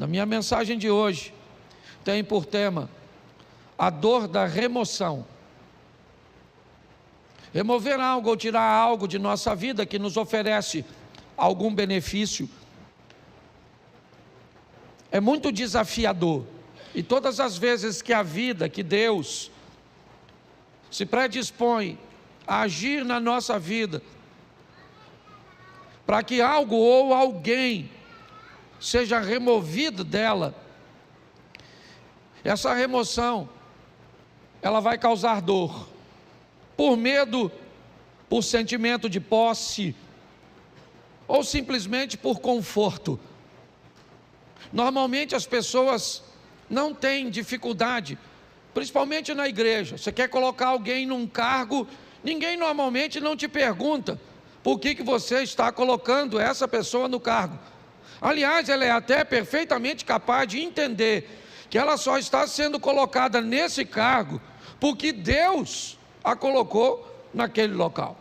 Na minha mensagem de hoje, tem por tema a dor da remoção. Remover algo ou tirar algo de nossa vida que nos oferece algum benefício é muito desafiador. E todas as vezes que a vida, que Deus se predispõe a agir na nossa vida, para que algo ou alguém seja removido dela, essa remoção, ela vai causar dor, por medo, por sentimento de posse, ou simplesmente por conforto. Normalmente as pessoas não têm dificuldade, principalmente na igreja. Você quer colocar alguém num cargo, ninguém normalmente não te pergunta por que você está colocando essa pessoa no cargo. Aliás, ela é até perfeitamente capaz de entender que ela só está sendo colocada nesse cargo porque Deus a colocou naquele local.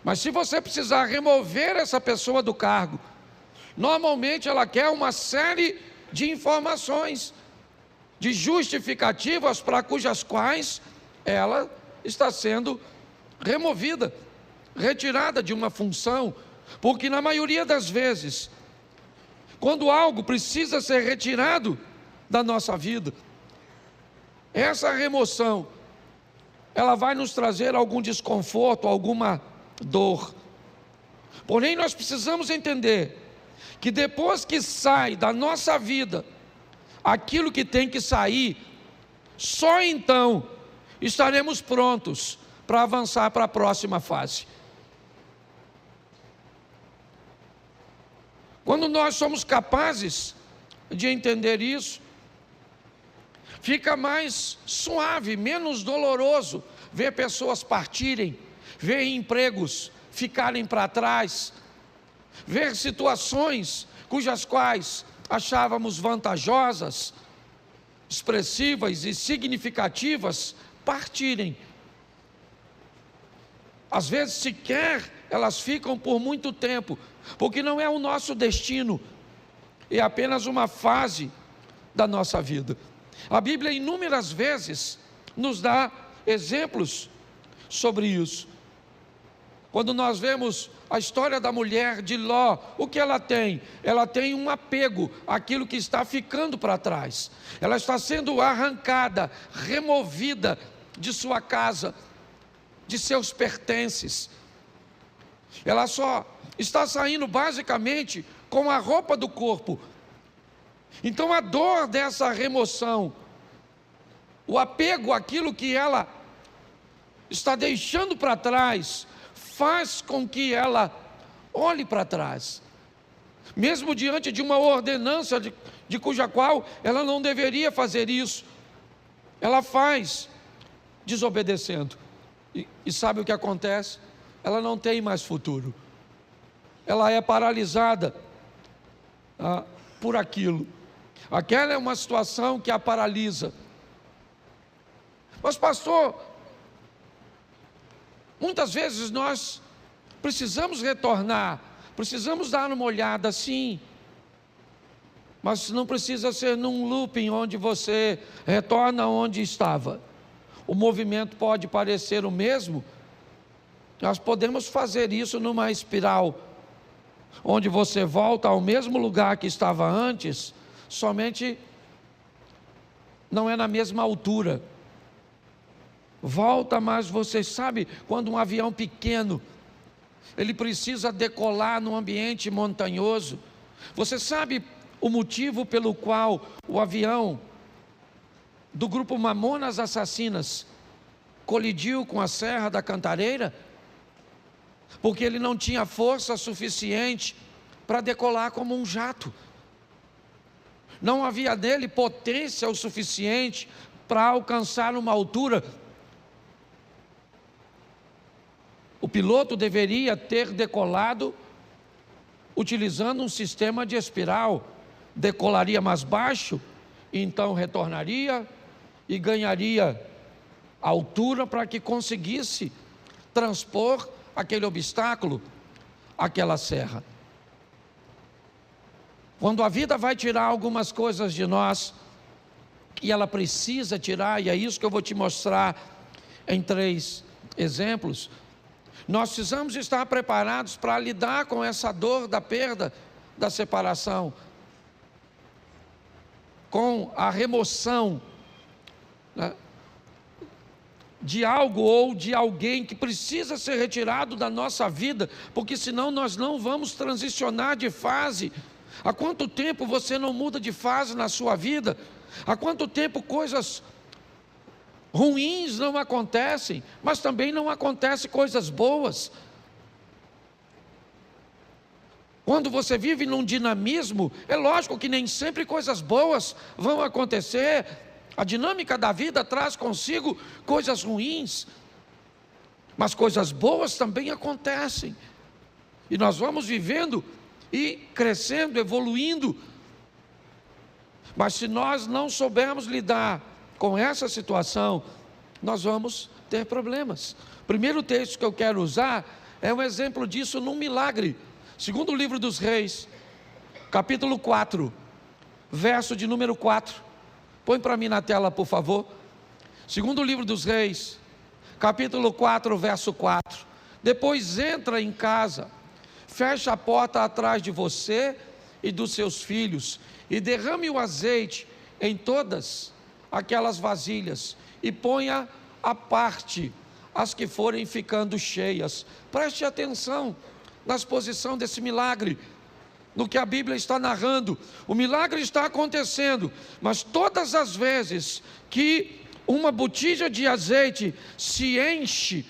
Mas se você precisar remover essa pessoa do cargo, normalmente ela quer uma série de informações, de justificativas para cujas quais ela está sendo removida, retirada de uma função, porque na maioria das vezes, quando algo precisa ser retirado da nossa vida, essa remoção, ela vai nos trazer algum desconforto, alguma dor. Porém, nós precisamos entender que depois que sai da nossa vida aquilo que tem que sair, só então estaremos prontos para avançar para a próxima fase. Quando nós somos capazes de entender isso, fica mais suave, menos doloroso ver pessoas partirem, ver empregos ficarem para trás, ver situações cujas quais achávamos vantajosas, expressivas e significativas partirem. Às vezes sequer elas ficam por muito tempo, porque não é o nosso destino, é apenas uma fase da nossa vida. A Bíblia inúmeras vezes nos dá exemplos sobre isso. Quando nós vemos a história da mulher de Ló, o que ela tem? Ela tem um apego àquilo que está ficando para trás. Ela está sendo arrancada, removida de sua casa, de seus pertences. Ela só está saindo basicamente com a roupa do corpo. Então a dor dessa remoção, o apego àquilo que ela está deixando para trás, faz com que ela olhe para trás, mesmo diante de uma ordenança de cuja qual ela não deveria fazer isso, ela faz desobedecendo, e sabe o que acontece? Ela não tem mais futuro, ela é paralisada por aquilo. Aquela é uma situação que a paralisa. Mas pastor, muitas vezes nós precisamos retornar, precisamos dar uma olhada, sim, mas não precisa ser num looping onde você retorna onde estava. O movimento pode parecer o mesmo, nós podemos fazer isso numa espiral, onde você volta ao mesmo lugar que estava antes, somente não é na mesma altura. Volta, mas você sabe, quando um avião pequeno, ele precisa decolar num ambiente montanhoso, você sabe o motivo pelo qual o avião do grupo Mamonas Assassinas colidiu com a Serra da Cantareira? Porque ele não tinha força suficiente para decolar como um jato. Não havia nele potência o suficiente para alcançar uma altura. O piloto deveria ter decolado utilizando um sistema de espiral. Decolaria mais baixo, então retornaria e ganharia altura para que conseguisse transpor aquele obstáculo, aquela serra. Quando a vida vai tirar algumas coisas de nós, e ela precisa tirar, e é isso que eu vou te mostrar em 3 exemplos, nós precisamos estar preparados para lidar com essa dor da perda, da separação, com a remoção, né, de algo ou de alguém que precisa ser retirado da nossa vida, porque senão nós não vamos transicionar de fase. Há quanto tempo você não muda de fase na sua vida? Há quanto tempo coisas ruins não acontecem, mas também não acontecem coisas boas? Quando você vive num dinamismo, é lógico que nem sempre coisas boas vão acontecer. A dinâmica da vida traz consigo coisas ruins, mas coisas boas também acontecem. E nós vamos vivendo e crescendo, evoluindo. Mas se nós não soubermos lidar com essa situação, nós vamos ter problemas. O primeiro texto que eu quero usar é um exemplo disso num milagre. Segundo o livro dos Reis, capítulo 4, verso de número 4. Põe para mim na tela, por favor. Segundo o livro dos Reis, capítulo 4, verso 4. Depois entra em casa, fecha a porta atrás de você e dos seus filhos, e derrame o azeite em todas aquelas vasilhas, e ponha à parte as que forem ficando cheias. Preste atenção na exposição desse milagre, no que a Bíblia está narrando. O milagre está acontecendo, mas todas as vezes que uma botija de azeite se enche,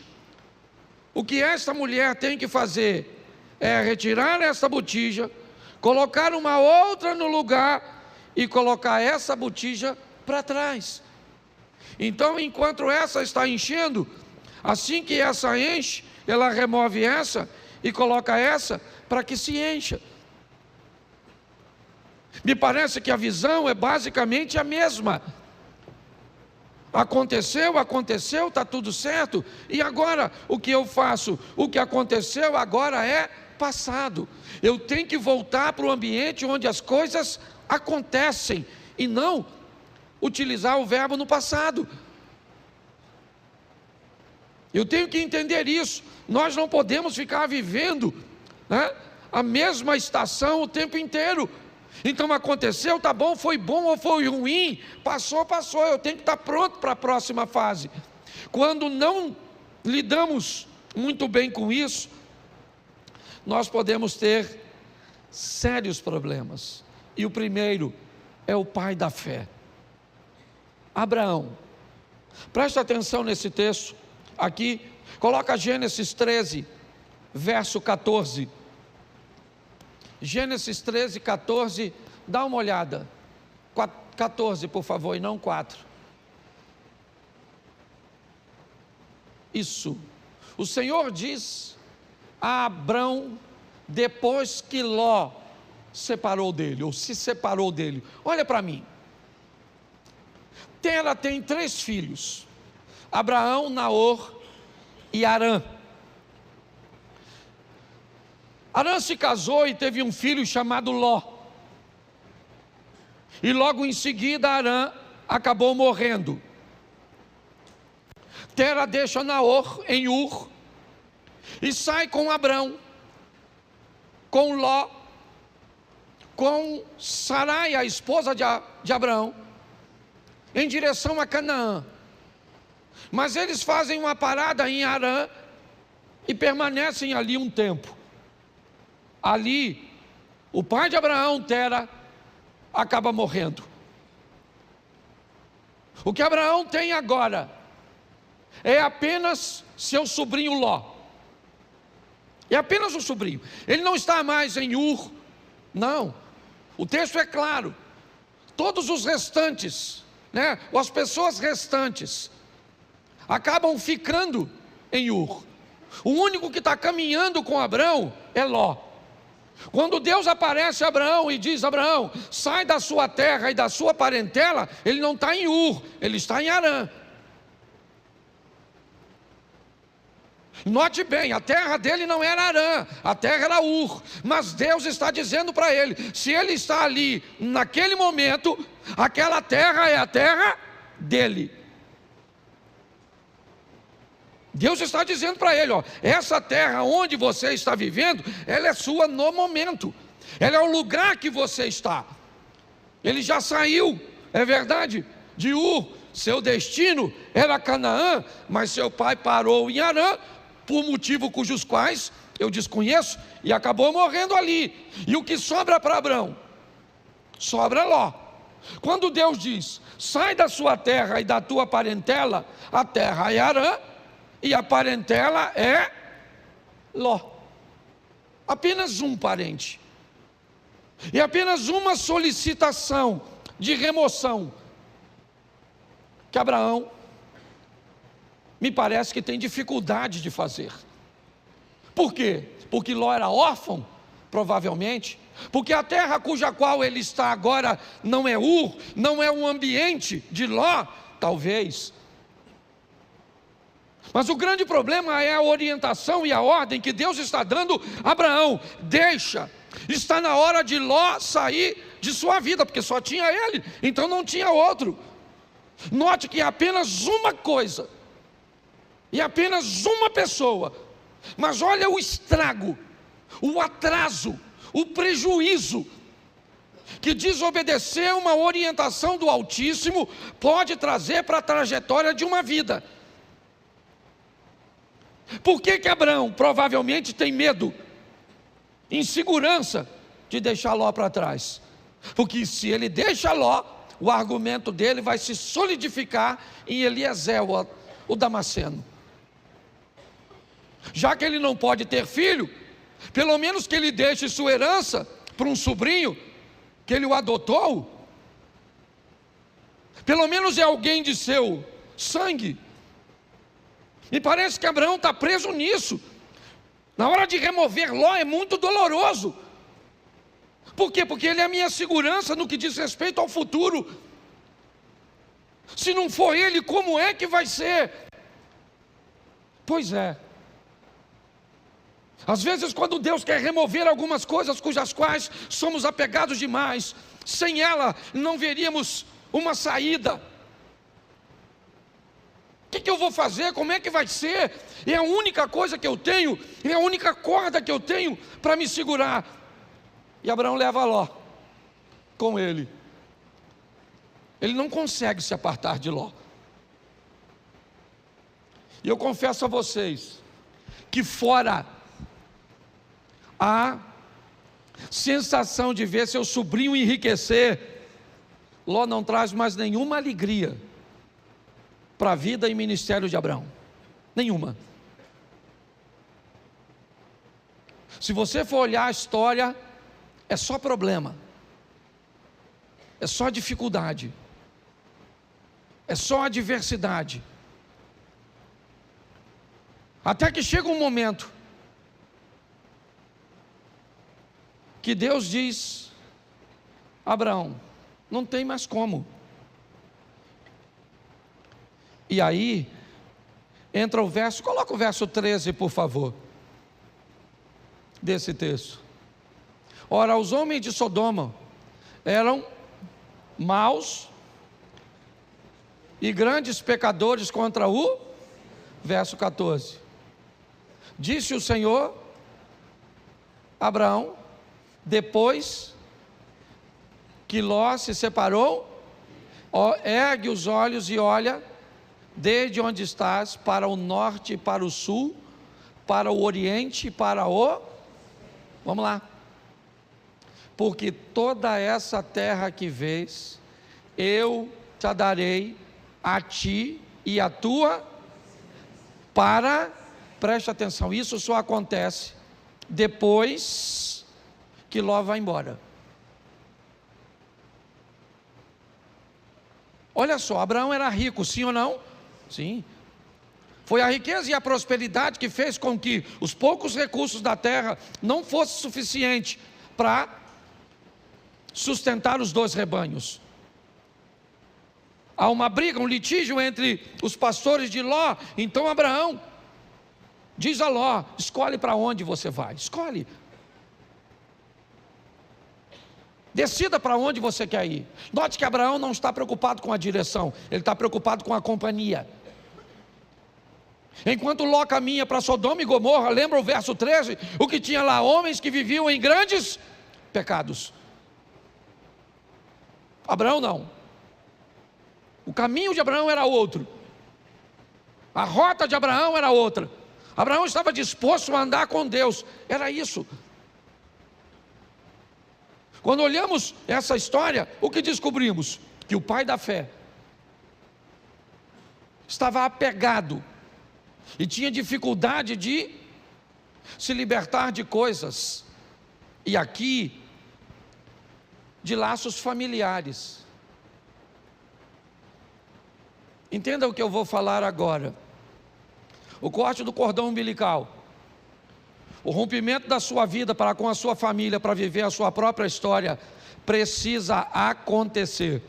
o que esta mulher tem que fazer é retirar essa botija, colocar uma outra no lugar e colocar essa botija para trás. Então, enquanto essa está enchendo, assim que essa enche, ela remove essa e coloca essa para que se encha. Me parece que a visão é basicamente a mesma. Aconteceu, está tudo certo, e agora o que eu faço? O que aconteceu agora é passado. Eu tenho que voltar para o ambiente onde as coisas acontecem, e não utilizar o verbo no passado. Eu tenho que entender isso. Nós não podemos ficar vivendo, né, a mesma estação o tempo inteiro. Então aconteceu, tá bom, foi bom ou foi ruim, passou, eu tenho que estar pronto para a próxima fase. Quando não lidamos muito bem com isso, nós podemos ter sérios problemas. E o primeiro é o pai da fé, Abraão. Presta atenção nesse texto aqui, coloca Gênesis 13, verso 14. Gênesis 13, 14, dá uma olhada. 14, por favor, e não 4. Isso. O Senhor diz a Abrão, depois que Ló separou dele, ou se separou dele: olha para mim. Tera tem 3 filhos: Abraão, Naor e Harã. Harã se casou e teve um filho chamado Ló. E logo em seguida Harã acabou morrendo. Tera deixa Naor em Ur e sai com Abrão, com Ló, com Sarai, a esposa de Abraão, em direção a Canaã. Mas eles fazem uma parada em Harã e permanecem ali um tempo. Ali, o pai de Abraão, Tera, acaba morrendo. O que Abraão tem agora é apenas seu sobrinho Ló. É apenas um sobrinho. Ele não está mais em Ur, não. O texto é claro. Todos os restantes, né, ou as pessoas restantes, acabam ficando em Ur. O único que está caminhando com Abraão é Ló. Quando Deus aparece a Abraão e diz: Abraão, sai da sua terra e da sua parentela, ele não está em Ur, ele está em Harã. Note bem, a terra dele não era Harã, a terra era Ur, mas Deus está dizendo para ele, se ele está ali, naquele momento, aquela terra é a terra dele. Deus está dizendo para ele, ó, essa terra onde você está vivendo, ela é sua no momento, ela é o lugar que você está. Ele já saiu, é verdade, de Ur, seu destino era Canaã, mas seu pai parou em Harã, por motivo cujos quais eu desconheço, e acabou morrendo ali. E o que sobra para Abrão? Sobra Ló. Quando Deus diz, sai da sua terra e da tua parentela, a terra é Harã, e a parentela é Ló. Apenas um parente. E apenas uma solicitação de remoção que Abraão me parece que tem dificuldade de fazer. Por quê? Porque Ló era órfão, provavelmente. Porque a terra cuja qual ele está agora não é Ur, não é um ambiente de Ló, talvez. Mas o grande problema é a orientação e a ordem que Deus está dando a Abraão. Deixa, está na hora de Ló sair de sua vida, porque só tinha ele, então não tinha outro. Note que é apenas uma coisa, e apenas uma pessoa, mas olha o estrago, o atraso, o prejuízo, que desobedecer uma orientação do Altíssimo pode trazer para a trajetória de uma vida. Por que Abraão provavelmente tem medo, insegurança de deixar Ló para trás? Porque se ele deixa Ló, o argumento dele vai se solidificar em Eliezer, o Damasceno. Já que ele não pode ter filho, pelo menos que ele deixe sua herança para um sobrinho, que ele o adotou. Pelo menos é alguém de seu sangue. Me parece que Abraão está preso nisso. Na hora de remover Ló é muito doloroso. Por quê? Porque ele é a minha segurança no que diz respeito ao futuro. Se não for ele, como é que vai ser? Pois é. Às vezes quando Deus quer remover algumas coisas cujas quais somos apegados demais, sem ela não veríamos uma saída. O que eu vou fazer? Como é que vai ser? É a única coisa que eu tenho, é a única corda que eu tenho para me segurar. E Abraão leva Ló com ele. Ele não consegue se apartar de Ló. E eu confesso a vocês que fora a sensação de ver seu sobrinho enriquecer, Ló não traz mais nenhuma alegria para a vida e ministério de Abraão. Nenhuma. Se você for olhar a história, é só problema, é só dificuldade, é só adversidade. Até que chega um momento que Deus diz: Abraão, não tem mais como. E aí entra o verso, coloca o verso 13 por favor, desse texto. Ora, os homens de Sodoma eram maus e grandes pecadores contra o, verso 14, disse o Senhor a Abraão, depois que Ló se separou, ergue os olhos e olha desde onde estás para o norte e para o sul, para o oriente e para o, vamos lá, porque toda essa terra que vês, eu te darei a ti e a tua, preste atenção, isso só acontece depois que Ló vai embora. Olha só, Abraão era rico, sim ou não? Sim. Foi a riqueza e a prosperidade que fez com que os poucos recursos da terra não fossem suficientes para sustentar os dois rebanhos. Há uma briga, um litígio entre os pastores de Ló. Então Abraão Diz a Ló: escolhe para onde você vai, escolhe. Decida para onde você quer ir. Note que Abraão não está preocupado com a direção, ele está preocupado com a companhia. Enquanto Ló caminha para Sodoma e Gomorra, lembra o verso 13? O que tinha lá? Homens que viviam em grandes pecados. Abraão não. O caminho de Abraão era outro. A rota de Abraão era outra. Abraão estava disposto a andar com Deus. Era isso. Quando olhamos essa história, o que descobrimos? Que o pai da fé estava apegado e tinha dificuldade de se libertar de coisas, e aqui, de laços familiares. Entenda o que eu vou falar agora. O corte do cordão umbilical, o rompimento da sua vida para com a sua família, para viver a sua própria história, precisa acontecer.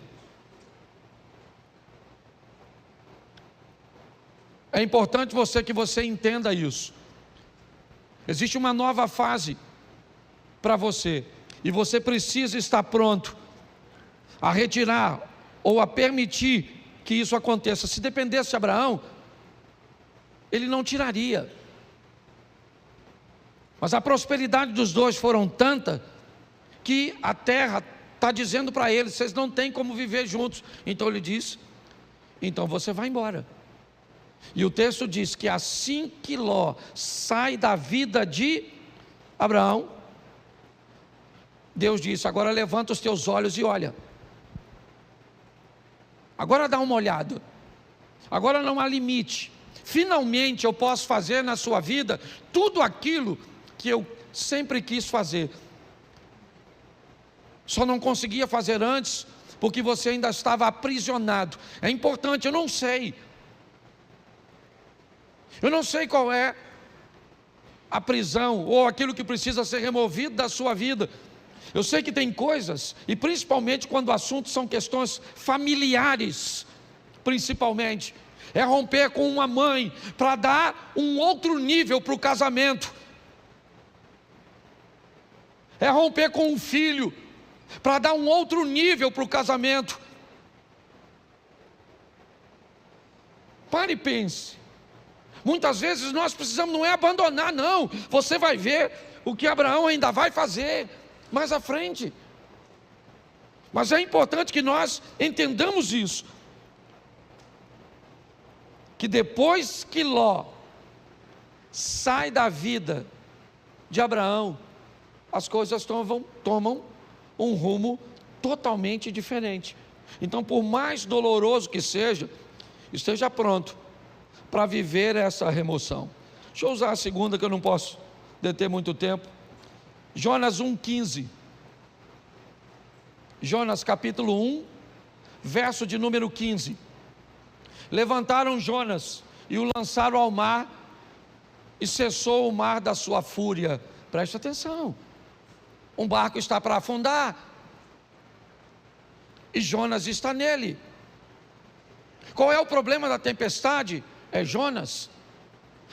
É importante que você entenda isso. Existe uma nova fase para você, e você precisa estar pronto a retirar ou a permitir que isso aconteça. Se dependesse de Abraão, ele não tiraria. Mas a prosperidade dos dois foram tanta que a terra está dizendo para eles: vocês não têm como viver juntos. Então ele diz: então você vai embora. E o texto diz que assim que Ló sai da vida de Abraão, Deus disse: agora levanta os teus olhos e olha. Agora dá uma olhada. Agora não há limite. Finalmente eu posso fazer na sua vida tudo aquilo que eu sempre quis fazer. Só não conseguia fazer antes, porque você ainda estava aprisionado. É importante, eu não sei qual é a prisão, ou aquilo que precisa ser removido da sua vida. Eu sei que tem coisas, e principalmente quando o assunto são questões familiares, principalmente, é romper com uma mãe, para dar um outro nível para o casamento. É romper com um filho, para dar um outro nível para o casamento. Pare e pense. Muitas vezes nós precisamos, não é abandonar, não. Você vai ver o que Abraão ainda vai fazer mais à frente. Mas é importante que nós entendamos isso. Que depois que Ló sai da vida de Abraão, as coisas tomam um rumo totalmente diferente. Então, por mais doloroso que seja, esteja pronto para viver essa remoção. Deixa eu usar a segunda, que eu não posso deter muito tempo. Jonas 1,15. Jonas capítulo 1, verso de número 15. Levantaram Jonas e o lançaram ao mar, e cessou o mar da sua fúria. Preste atenção. Um barco está para afundar, e Jonas está nele. Qual é o problema da tempestade? É Jonas.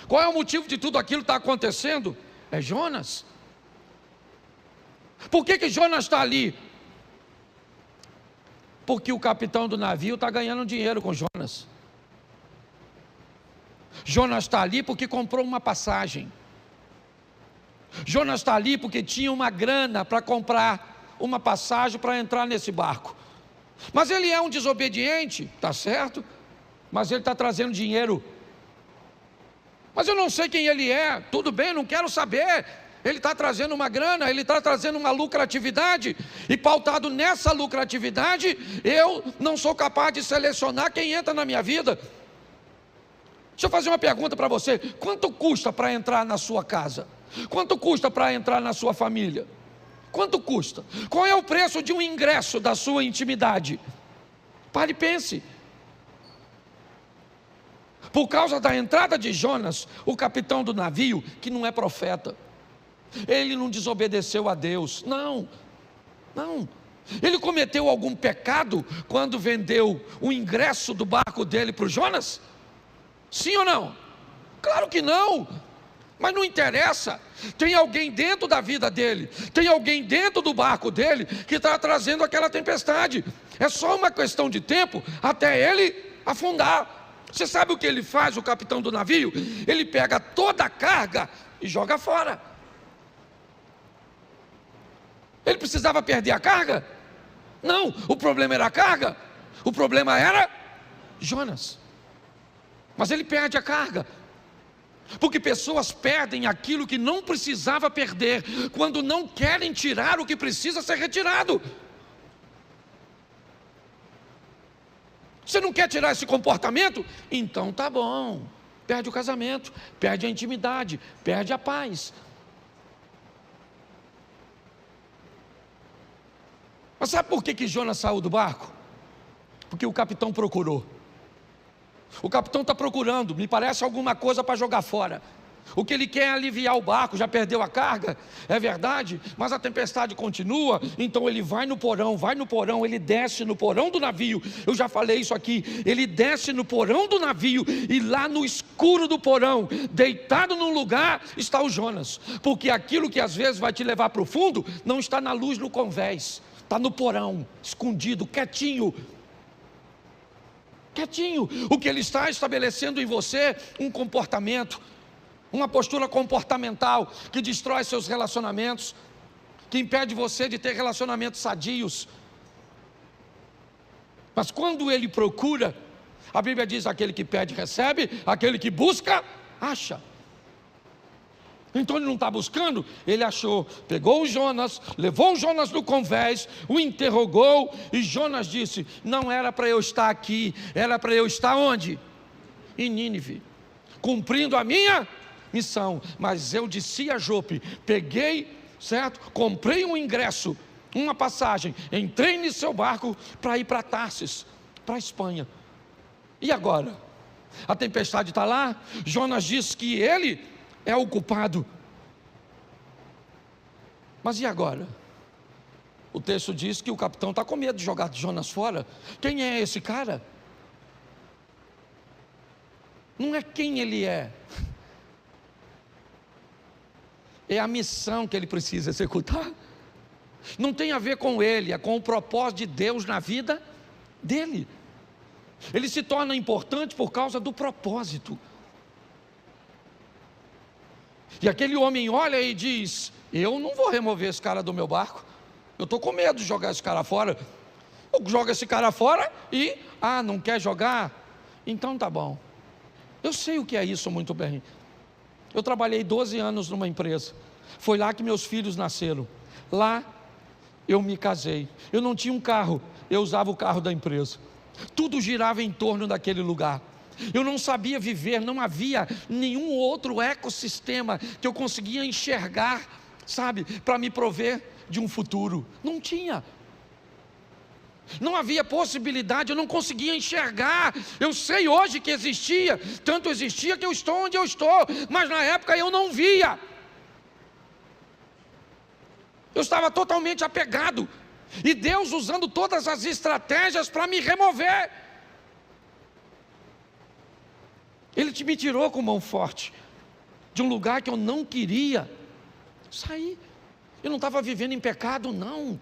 Qual é o motivo de tudo aquilo que está acontecendo? É Jonas. Por que Jonas está ali? Porque o capitão do navio está ganhando dinheiro com Jonas. Jonas está ali porque comprou uma passagem. Jonas está ali porque tinha uma grana para comprar uma passagem para entrar nesse barco. Mas ele é um desobediente, está certo? Mas ele está trazendo dinheiro. Mas eu não sei quem ele é, tudo bem, não quero saber. Ele está trazendo uma grana, ele está trazendo uma lucratividade, e pautado nessa lucratividade, eu não sou capaz de selecionar quem entra na minha vida. Deixa eu fazer uma pergunta para você: quanto custa para entrar na sua casa? Quanto custa para entrar na sua família? Quanto custa? Qual é o preço de um ingresso da sua intimidade? Pare e pense. Por causa da entrada de Jonas, o capitão do navio, que não é profeta, ele não desobedeceu a Deus, não. Ele cometeu algum pecado quando vendeu o ingresso do barco dele para o Jonas? Sim ou não? Claro que não. Mas não interessa, tem alguém dentro da vida dele, tem alguém dentro do barco dele que está trazendo aquela tempestade. É só uma questão de tempo até ele afundar. Você sabe o que ele faz, o capitão do navio? Ele pega toda a carga e joga fora. Ele precisava perder a carga? Não, o problema era a carga, o problema era Jonas. Mas ele perde a carga. Porque pessoas perdem aquilo que não precisava perder, quando não querem tirar o que precisa ser retirado. Você não quer tirar esse comportamento? Então tá bom. Perde o casamento, perde a intimidade, perde a paz. Mas sabe por que Jonas saiu do barco? Porque o capitão procurou. O capitão está procurando, me parece alguma coisa para jogar fora. O que ele quer é aliviar o barco, já perdeu a carga, é verdade, mas a tempestade continua, então ele vai no porão, ele desce no porão do navio. Eu já falei isso aqui, ele desce no porão do navio, e lá no escuro do porão, deitado num lugar, está o Jonas. Porque aquilo que às vezes vai te levar para o fundo, não está na luz no convés, está no porão, escondido, quietinho. O que ele está estabelecendo em você, um comportamento, uma postura comportamental, que destrói seus relacionamentos, que impede você de ter relacionamentos sadios. Mas quando ele procura, a Bíblia diz: aquele que pede recebe, aquele que busca, acha. Então ele não está buscando, ele achou, pegou o Jonas, levou o Jonas no convés, o interrogou, e Jonas disse: não era para eu estar aqui, era para eu estar onde? Em Nínive, cumprindo a minha missão. Mas eu desci a Jope, peguei, certo? Comprei um ingresso, uma passagem, entrei no seu barco para ir para Tarsis, para a Espanha. E agora? A tempestade está lá, Jonas diz que ele é o culpado. Mas e agora? O texto diz que o capitão está com medo de jogar Jonas fora. Quem é esse cara? Não é quem ele é a missão que ele precisa executar. Não tem a ver com ele, é com o propósito de Deus na vida dele. Ele se torna importante por causa do propósito. E aquele homem olha e diz: eu não vou remover esse cara do meu barco, eu estou com medo de jogar esse cara fora. Eu jogo esse cara fora e, não quer jogar? Então tá bom. Eu sei o que é isso muito bem. Eu trabalhei 12 anos numa empresa, foi lá que meus filhos nasceram, lá eu me casei. Eu não tinha um carro, eu usava o carro da empresa, tudo girava em torno daquele lugar. Eu não sabia viver, não havia nenhum outro ecossistema que eu conseguia enxergar, sabe, para me prover de um futuro. Não tinha. Não havia possibilidade, eu não conseguia enxergar. Eu sei hoje que existia, tanto existia que eu estou onde eu estou, mas na época eu não via. Eu estava totalmente apegado, e Deus usando todas as estratégias para me remover. Ele me tirou com mão forte de um lugar que eu não queria sair. Eu não estava vivendo em pecado, não,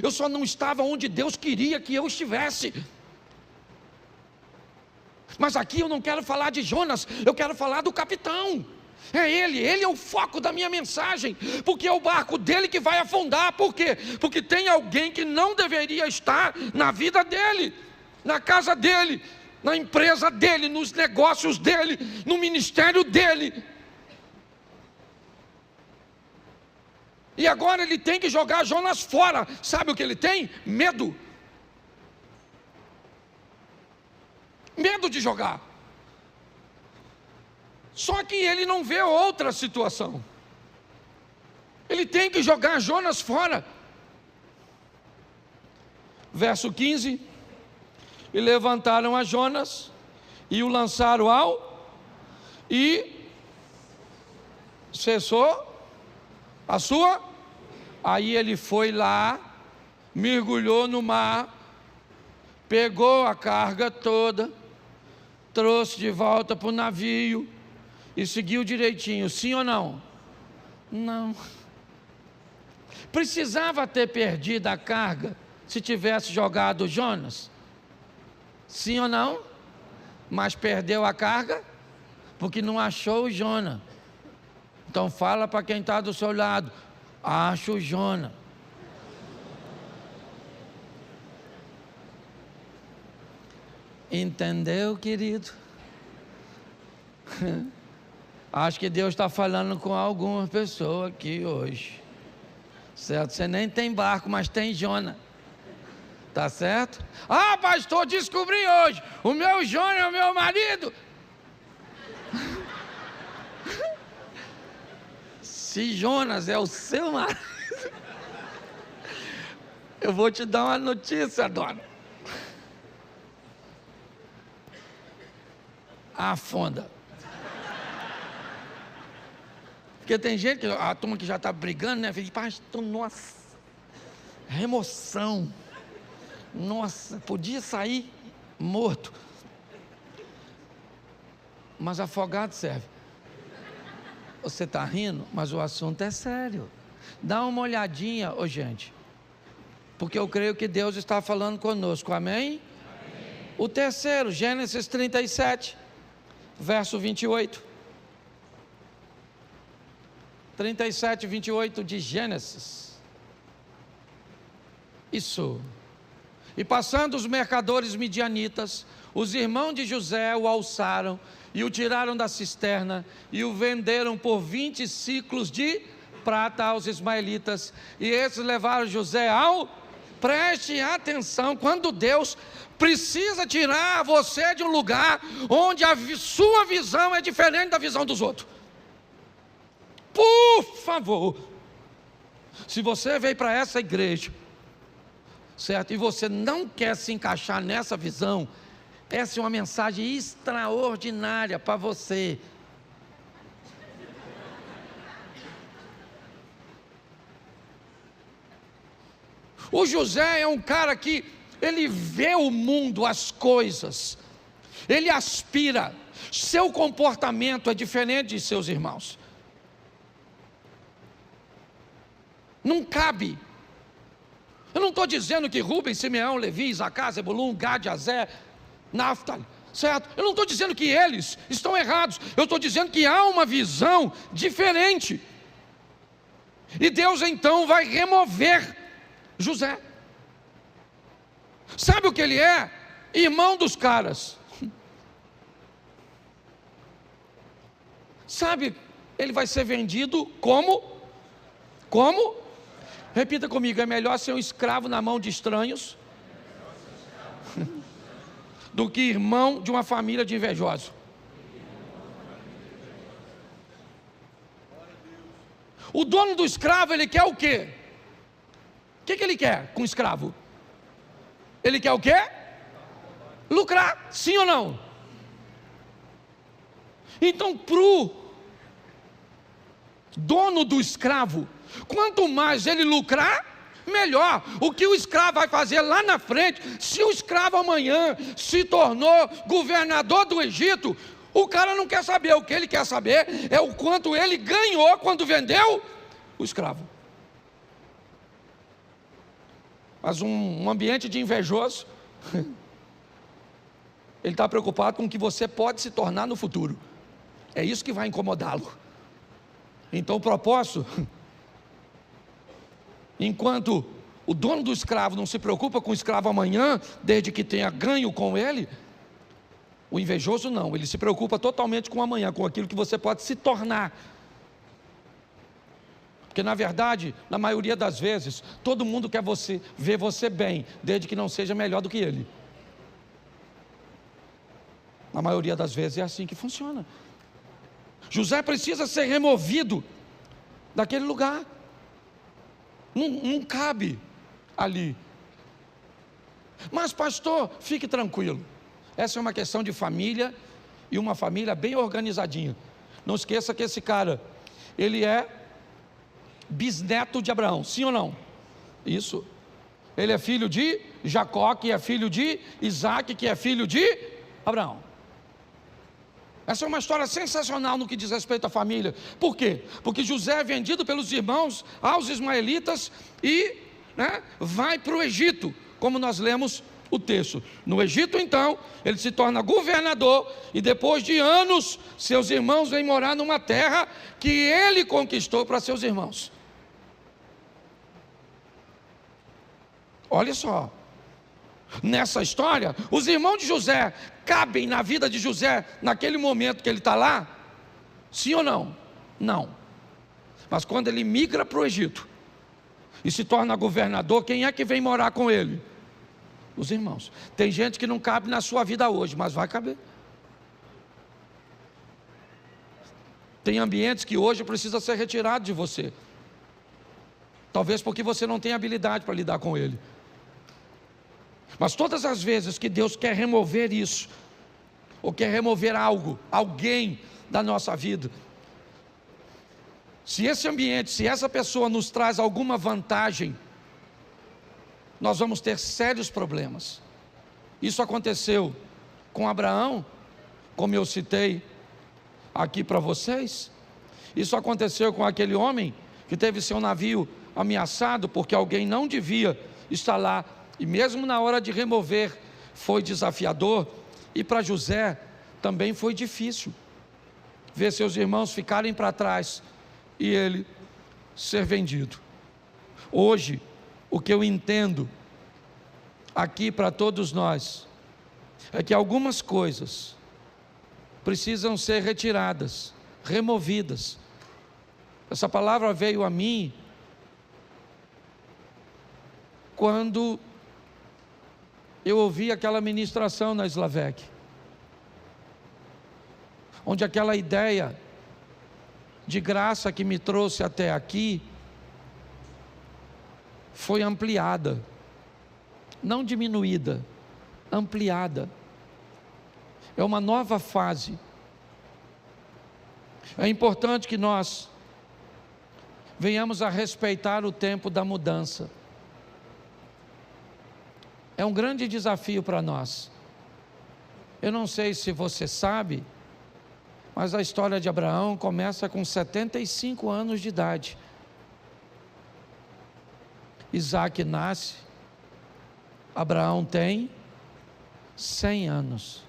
eu só não estava onde Deus queria que eu estivesse. Mas aqui eu não quero falar de Jonas, eu quero falar do capitão. É ele é o foco da minha mensagem, porque é o barco dele que vai afundar. Por quê? Porque tem alguém que não deveria estar na vida dele, na casa dele, na empresa dele, nos negócios dele, no ministério dele. E agora ele tem que jogar Jonas fora. Sabe o que ele tem? Medo. Medo de jogar. Só que ele não vê outra situação. Ele tem que jogar Jonas fora. Verso 15: e levantaram a Jonas e o lançaram e cessou a sua. Aí ele foi lá, mergulhou no mar, pegou a carga toda, trouxe de volta para o navio e seguiu direitinho, sim ou não? Não. Precisava ter perdido a carga se tivesse jogado Jonas? Sim ou não? Mas perdeu a carga porque não achou o Jonas. Então fala para quem está do seu lado: acha o Jonas. Entendeu, querido? Acho que Deus está falando com alguma pessoa aqui hoje, certo? Você nem tem barco, mas tem Jonas, tá certo? Ah, pastor, descobri hoje, o meu Jonas é o meu marido. Se Jonas é o seu marido, eu vou te dar uma notícia, dona. Afunda. Porque tem gente, que a turma que já está brigando, né? Fala, pastor, nossa, remoção. Nossa, podia sair morto. Mas afogado serve. Você está rindo, mas o assunto é sério. Dá uma olhadinha, gente. Porque eu creio que Deus está falando conosco, amém? O terceiro, Gênesis 37, verso 28. 37, 28 de Gênesis. Isso. E passando os mercadores midianitas, os irmãos de José o alçaram e o tiraram da cisterna e o venderam por 20 ciclos de prata aos ismaelitas. E esses levaram José ao... Preste atenção, quando Deus precisa tirar você de um lugar onde a sua visão é diferente da visão dos outros. Por favor, se você veio para essa igreja, certo, e você não quer se encaixar nessa visão, essa é uma mensagem extraordinária para você. O José é um cara que ele vê o mundo, as coisas, ele aspira, seu comportamento é diferente de seus irmãos. Não cabe. Eu não estou dizendo que Rubem, Simeão, Levi, Isacar, Zebulun, Gad, Azer, Naftali, certo? Eu não estou dizendo que eles estão errados. Eu estou dizendo que há uma visão diferente. E Deus então vai remover José. Sabe o que ele é? Irmão dos caras. Sabe, ele vai ser vendido como? Repita comigo, é melhor ser um escravo na mão de estranhos do que irmão de uma família de invejosos. O dono do escravo, ele quer o quê? O que ele quer com o escravo? Ele quer o quê? Lucrar, sim ou não? Então, para o dono do escravo, quanto mais ele lucrar, melhor. O que o escravo vai fazer lá na frente, se o escravo amanhã se tornou governador do Egito, o cara não quer saber. O que ele quer saber é o quanto ele ganhou quando vendeu o escravo. Mas um ambiente de invejoso, ele está preocupado com o que você pode se tornar no futuro. É isso que vai incomodá-lo. Então o propósito, enquanto o dono do escravo não se preocupa com o escravo amanhã, desde que tenha ganho com ele, o invejoso não, ele se preocupa totalmente com amanhã, com aquilo que você pode se tornar. Porque na verdade, na maioria das vezes, todo mundo quer ver você bem, desde que não seja melhor do que ele. Na maioria das vezes é assim que funciona. José precisa ser removido daquele lugar. Não cabe ali. Mas pastor, fique tranquilo. Essa é uma questão de família, e uma família bem organizadinha. Não esqueça que esse cara, ele é bisneto de Abraão, sim ou não? Isso. Ele é filho de Jacó, que é filho de Isaac, que é filho de Abraão. Essa é uma história sensacional no que diz respeito à família. Por quê? Porque José é vendido pelos irmãos aos ismaelitas e vai para o Egito, como nós lemos o texto. No Egito, então, ele se torna governador e depois de anos, seus irmãos vêm morar numa terra que ele conquistou para seus irmãos. Olha só, nessa história, os irmãos de José cabem na vida de José naquele momento que ele está lá? Sim ou não? Não. Mas quando ele migra para o Egito e se torna governador, quem é que vem morar com ele? Os irmãos. Tem gente que não cabe na sua vida hoje, mas vai caber. Tem ambientes que hoje precisa ser retirado de você. Talvez porque você não tem habilidade para lidar com ele. Mas todas as vezes que Deus quer remover isso, ou quer remover algo, alguém da nossa vida, se esse ambiente, se essa pessoa nos traz alguma vantagem, nós vamos ter sérios problemas. Isso aconteceu com Abraão, como eu citei aqui para vocês. Isso aconteceu com aquele homem que teve seu navio ameaçado porque alguém não devia estar lá, e mesmo na hora de remover foi desafiador. E para José também foi difícil ver seus irmãos ficarem para trás e ele ser vendido. Hoje, o que eu entendo aqui para todos nós é que algumas coisas precisam ser retiradas, removidas. Essa palavra veio a mim quando eu ouvi aquela ministração na Slavec, onde aquela ideia de graça que me trouxe até aqui foi ampliada, não diminuída, ampliada. É uma nova fase. É importante que nós venhamos a respeitar o tempo da mudança. É um grande desafio para nós. Eu não sei se você sabe, mas a história de Abraão começa com 75 anos de idade. Isaac nasce, Abraão tem 100 anos.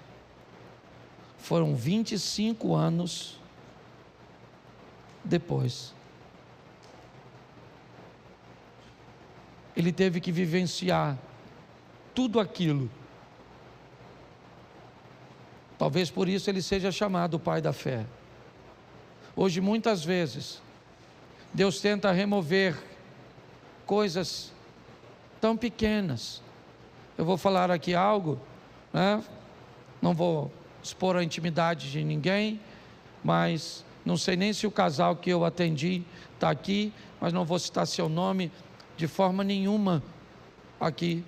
Foram 25 anos depois. Ele teve que vivenciar tudo aquilo. Talvez por isso ele seja chamado o pai da fé. Hoje, muitas vezes, Deus tenta remover coisas tão pequenas. Eu vou falar aqui algo, não vou expor a intimidade de ninguém, mas não sei nem se o casal que eu atendi está aqui, mas não vou citar seu nome de forma nenhuma aqui.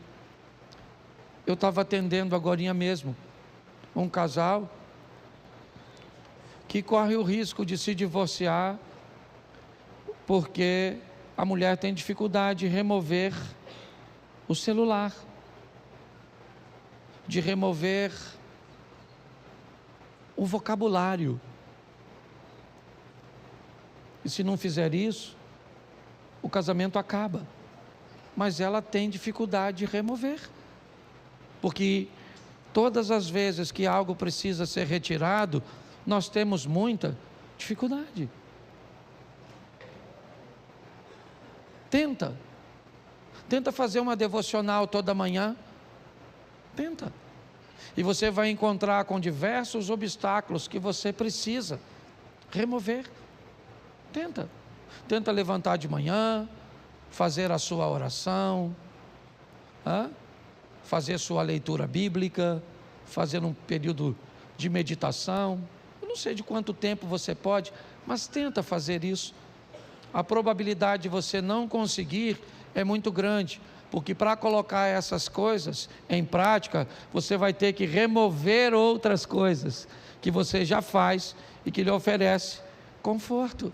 Eu estava atendendo agorinha mesmo um casal que corre o risco de se divorciar porque a mulher tem dificuldade de remover o celular, de remover o vocabulário. E se não fizer isso, o casamento acaba. Mas ela tem dificuldade de remover, porque todas as vezes que algo precisa ser retirado, nós temos muita dificuldade. Tenta fazer uma devocional toda manhã, tenta, e você vai encontrar com diversos obstáculos que você precisa remover. Tenta levantar de manhã, fazer a sua oração, fazer sua leitura bíblica, fazer um período de meditação. Eu não sei de quanto tempo você pode, mas tenta fazer isso. A probabilidade de você não conseguir é muito grande, porque para colocar essas coisas em prática, você vai ter que remover outras coisas que você já faz e que lhe oferece conforto.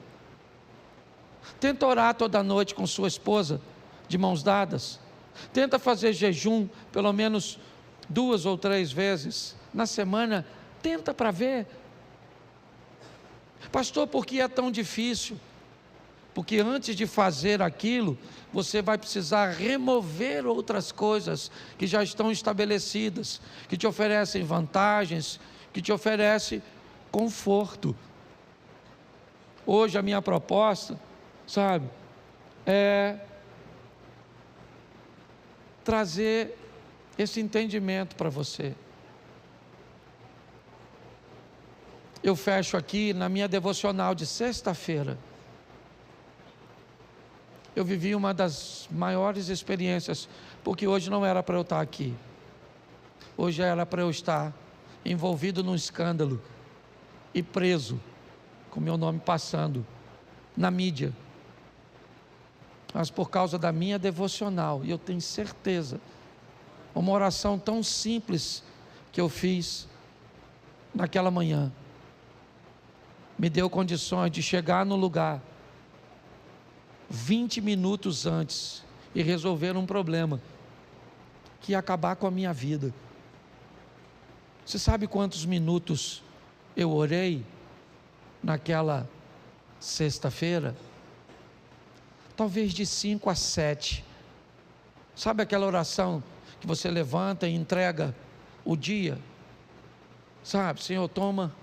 Tenta orar toda noite com sua esposa, de mãos dadas. Tenta fazer jejum pelo menos 2 ou 3 vezes na semana. Tenta para ver. Pastor, por que é tão difícil? Porque antes de fazer aquilo, você vai precisar remover outras coisas que já estão estabelecidas, que te oferecem vantagens, que te oferecem conforto. Hoje a minha proposta, sabe, é trazer esse entendimento para você. Eu fecho aqui na minha devocional de sexta-feira. Eu vivi uma das maiores experiências, porque hoje não era para eu estar aqui. Hoje era para eu estar envolvido num escândalo e preso, com meu nome passando na mídia. Mas por causa da minha devocional, e eu tenho certeza, uma oração tão simples que eu fiz naquela manhã, me deu condições de chegar no lugar 20 minutos antes e resolver um problema que ia acabar com a minha vida. Você sabe quantos minutos eu orei naquela sexta-feira? Talvez de 5 a 7. Sabe aquela oração que você levanta e entrega o dia? Sabe, Senhor, toma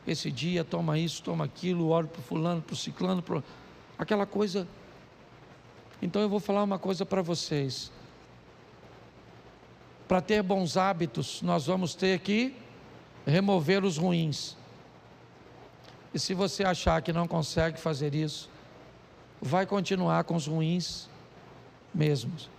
esse dia, toma isso, toma aquilo, oro para o fulano, para o ciclano, aquela coisa. Então eu vou falar uma coisa para vocês. Para ter bons hábitos, nós vamos ter que remover os ruins. E se você achar que não consegue fazer isso, vai continuar com os ruins mesmos.